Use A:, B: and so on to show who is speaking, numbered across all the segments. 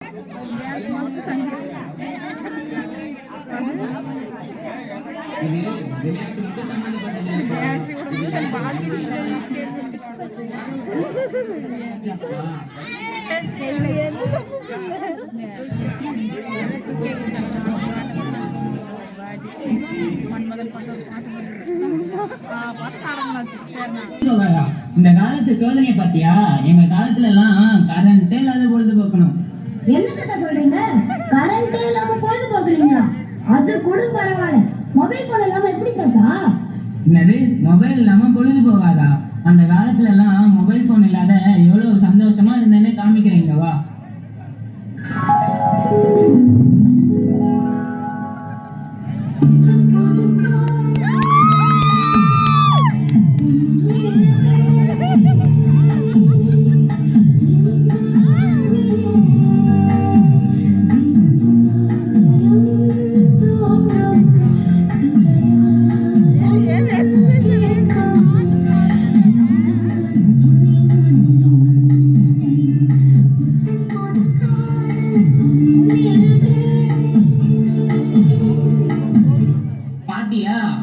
A: இந்த காலத்து சோதனையை பாத்தியா? எங்க காலத்துல எல்லாம் கரண்டே இல்லாத பொழுது போக்கணும்.
B: என்னத்த சொல்றீங்க? கரண்டே இல்லாம பொழுது போக்குறீங்களா? அது கூட பரவாயில்ல. மொபைல் போன் இல்லாம எப்படி தாத்தா?
A: என்னது மொபைல் இல்லாம பொழுது போகாதா? அந்த காலத்துல எல்லாம் மொபைல் போன் இல்லாத எவ்வளவு சந்தோஷமா இருந்தேன்னு காமிக்கிறீங்க வா.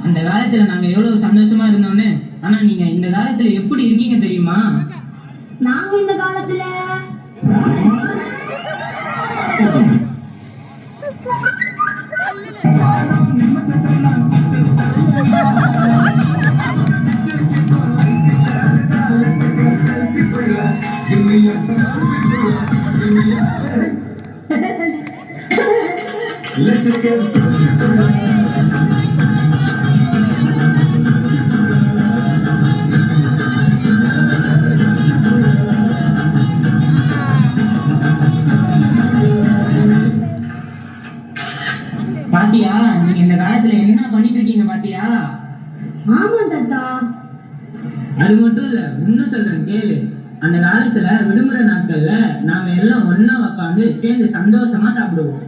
A: அந்த காலத்துல நாங்க எவ்வளவு சந்தோஷமா இருந்தோம்னு. ஆனா நீங்க இந்த காலத்துல எப்படி இருக்கீங்க தெரியுமா?
B: நாங்க இந்த காலத்துல
A: பாத்தியா நீங்க இந்த காலத்துல என்ன பண்ணிட்டு இருக்கீங்க பாத்தியா?
B: ஆமா தாத்தா.
A: அது மட்டும் இல்ல, இன்னும் சொல்றேன் கேளு. அந்த காலத்துல விடுமுறை நாட்கள்ல நாங்க எல்லாம் ஒன்னா உட்காந்து சேர்ந்து சந்தோஷமா சாப்பிடுவோம்.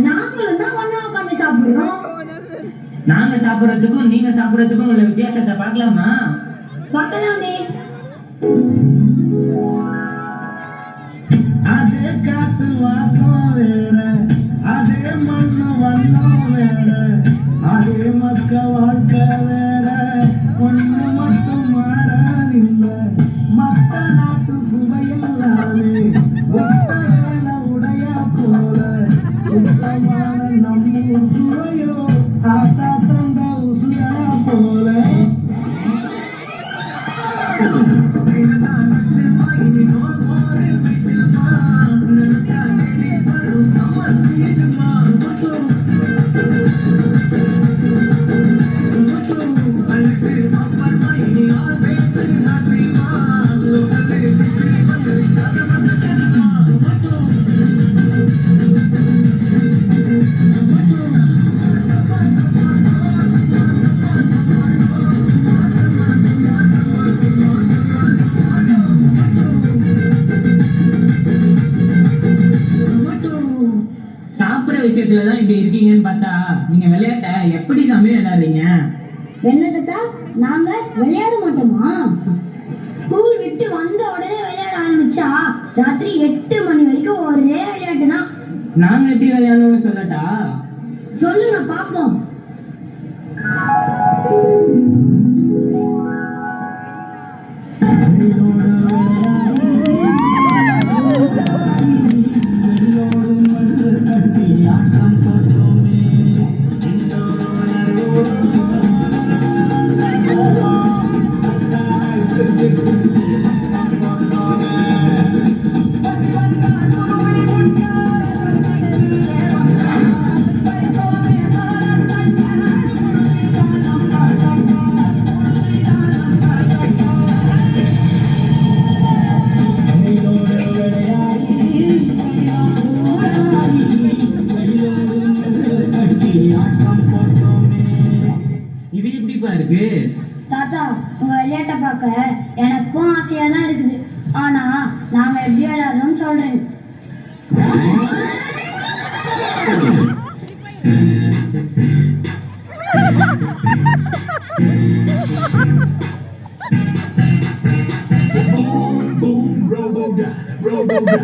B: நாங்களும் தான் ஒன்னா உட்காந்து சாப்பிடுறோம்.
A: நாங்க சாப்பிடுறதுக்கும் நீங்க சாப்பிடுறதுக்கும் உள்ள வித்தியாசத்தை பார்க்கலாமா?
B: பார்க்கலாமே.
C: அதே காத்து வாசம் வேற, அதே மண்ணு வண்ணம் வேற, அதே மக்க வாழ்க்கை வேற, ஒண்ணு மட்டும் மாறவில்லை. மத்த நாட்டு சுவையில்லாமே ஒத்த வேலை உடைய போல சுத்தமான நம்ம சுவையோ ஆத்தா தந்த உசுரா போல.
A: விஷயத்துலதான் இப்படி இருக்கீங்கன்னு பார்த்தா நீங்க விளையாட்ட எப்படி சாமி விளையாடுறீங்க?
B: என்ன தாத்தா, நாங்க விளையாட மாட்டோமா? ஸ்கூல் விட்டு வந்த உடனே விளையாட ஆரம்பிச்சா ராத்திரி 8 மணி வரைக்கும் ஒரே விளையாட்டு தான்.
A: நாங்க எப்படி விளையாடணும்னு சொல்லட்டா?
B: சொல்லுங்க பாப்போம்.
A: இது எப்படிப்பா இருக்கு
B: தாத்தா? உங்க விளையாட்டை பார்க்க எனக்கும் ஆசையா தான் இருக்குது. ஆனா நாங்க எப்படி விளையாடுறோம்னு சொல்றேன்.
C: Boom, boom, robo, robo, robo.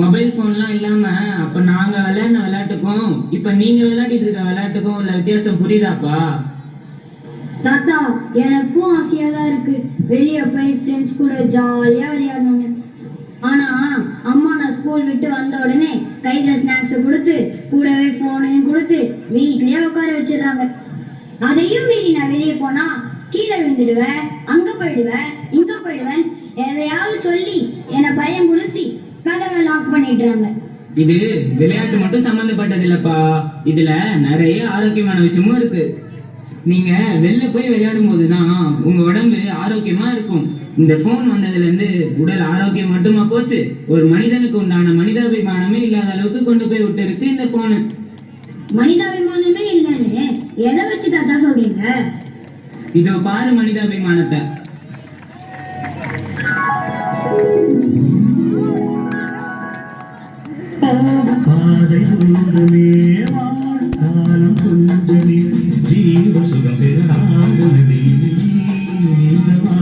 A: Mobile ஃபோன்லாம் இல்லாம அப்ப நாங்க விளையாடின விளையாட்டுக்கும் இப்ப நீங்க விளையாடிட்டு இருக்க விளையாட்டுக்கும் உள்ள வித்தியாசம் புரியுதாப்பா?
B: தாத்தா எனக்கும் ஆசையா தான் இருக்கு வெளியே போய் ஃப்ரெண்ட்ஸ் கூட ஜாலியா விளையாடணும்னு. ஆனா அம்மா நான் ஸ்கூல் விட்டு வந்த உடனே கையில ஸ்நாக்ஸை கொடுத்து கூடவே போனையும் கொடுத்து வீட்லயே உட்கார வச்சிடுறாங்க. அதையும் மீறி நான் வெளியே போனா கீழே விழுந்துடுவேன், அங்க போயிடுவேன், இங்க போயிடுவேன், எதையாவது சொல்லி என்னை பயமுறுத்தி கதவை லாக் பண்ணிடுறாங்க.
A: இது விளையாட்டு மட்டும் சம்பந்தப்பட்டது இல்லப்பா, இதுல நிறைய ஆரோக்கியமான விஷயமும் இருக்கு. நீங்க வெளில போய் விளையாடும் போதுதான் உங்க உடம்பு ஆரோக்கியமா இருக்கும். இந்த போன் வந்ததுல இருந்து உடல் ஆரோக்கியம் மட்டுமா போச்சு, ஒரு மனிதனுக்கு உண்டான மனிதாபிமானமே இல்லாத அளவுக்கு கொண்டு போய் விட்டு இருக்கு இந்த போனு.
B: மனிதாபிமானமே இல்லைன்னு எதை வச்சு தாத்தா சொல்றீங்க?
A: இதோ பாரு மனிதாபிமானத்தை.
C: பாதை சொல்லுமே வாழ்காலம் கொஞ்சமே ஜீவ சுகமே ஆகுமே நீங்கவா.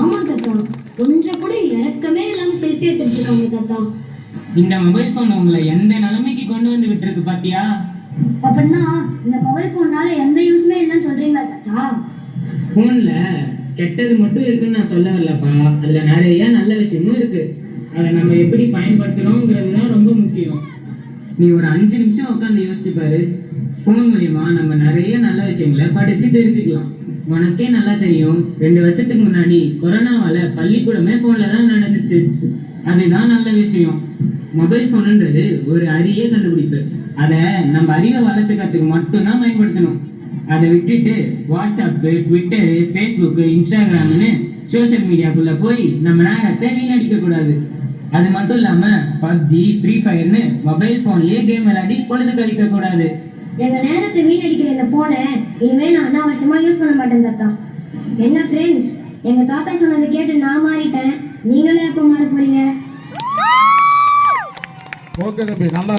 B: ஆமா தாத்தா, கொஞ்சம் கூட இறக்கமே இல்லாம செல்ஃபி எடுத்துட்டு இருக்காங்க தாத்தா.
A: இந்த மொபைல் போன் உங்களை எந்த நிலைமைக்கு கொண்டு வந்து விட்டு இருக்கு பாத்தியா?
B: அப்படின்னா இந்த மொபைல் போன்னால எந்த யூஸ்மே இல்லைன்னு சொல்றீங்களா தாத்தா?
A: போன்ல கெட்டது மட்டும் இருக்குன்னு நான் சொல்ல வரலப்பா, அதுல நிறைய நல்ல விஷயமும் இருக்கு. அதை நம்ம எப்படி பயன்படுத்துறோங்கிறது தான் ரொம்ப முக்கியம். நீ ஒரு 5 நிமிஷம் உட்காந்து யோசிச்சு பாரு, போன் மூலியமா நம்ம நிறைய நல்ல விஷயங்களை படிச்சு தெரிஞ்சுக்கலாம். உனக்கே நல்லா தெரியும், 2 வருஷத்துக்கு முன்னாடி கொரோனாவால பள்ளிக்கூடமே போன்ல தான் நடந்துச்சு. அதுதான் நல்ல விஷயம். மொபைல் போனுன்றது ஒரு அரிய கண்டுபிடிப்பு. அதை நம்ம அறிவை வளர்த்துக்கிறதுக்கு மட்டும்தான் பயன்படுத்தணும். அதை விட்டுட்டு வாட்ஸ்அப்பு, ட்விட்டரு, ஃபேஸ்புக்கு, இன்ஸ்டாகிராம்னு சோசியல் மீடியாக்குள்ள போய் நம்ம நேரத்தை வீணடிக்க கூடாது. அது மட்டும் இல்லாம பப்ஜி, ஃப்ரீ ஃபயர்னு மொபைல் போன்லயே கேம் விளையாடி பொழுது கழிக்க கூடாது.
B: எங்க நேரத்தை வீணடிக்கிற இந்த போனை இனிமே நான் அனாவசியமா யூஸ் பண்ண மாட்டேன் தாத்தா. என்ன ஃப்ரெண்ட்ஸ், எங்க தாத்தா சொன்னதை கேட்டு நான் மாறிட்டேன், நீங்களே எப்போ மாற போறீங்க?
D: ஓகே தம்பி, நல்லா